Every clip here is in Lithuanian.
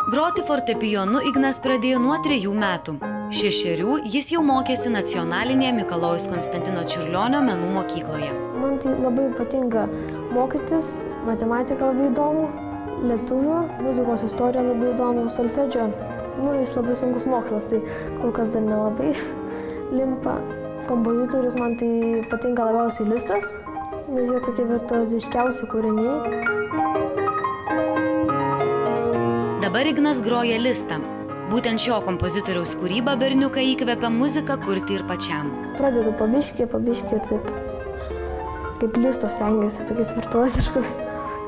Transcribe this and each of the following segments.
Groti fortepijonu Ignas pradėjo nuo 3 metų. 6 jis jau mokėsi Nacionalinėje Mikalojaus Konstantino Čiurlionio menų mokykloje. Man tai labai patinka mokytis, matematika labai įdomu, lietuvių, muzikos istorija labai įdomu, solfedžio. Jis labai sunkus mokslas, tai kol kas dar nelabai limpa. Kompozitorius man tai patinka labiausiai Listas, nes jo tokie virtuoziškiausi kūriniai. Dabar Ignas groja Listą. Būtent šio kompozitoriaus kūrybą berniuką įkvepia muziką kurti ir pačiam. Pradedu pabiškį, taip, kaip Listas stengiuosi, tokius virtuoziškus,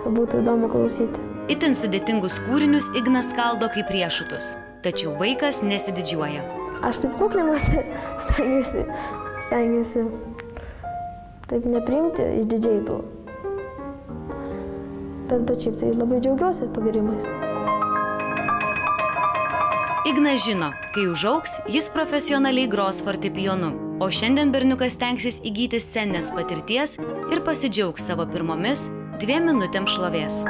kad būtų įdomu klausyti. Itin sudėtingus kūrinius Ignas skaldo kaip riešutus, tačiau vaikas nesididžiuoja. Aš taip kuklinuosi, stengiuosi taip nepriimti išdidžiai tų. Bet šiaip tai labai džiaugiuosi pagirimais. Ignas žino, kai užaugs, jis profesionaliai gros fortepijonu, o šiandien berniukas stengsis įgyti sceninės patirties ir pasidžiaugs savo pirmomis 2 minutėms šlovės.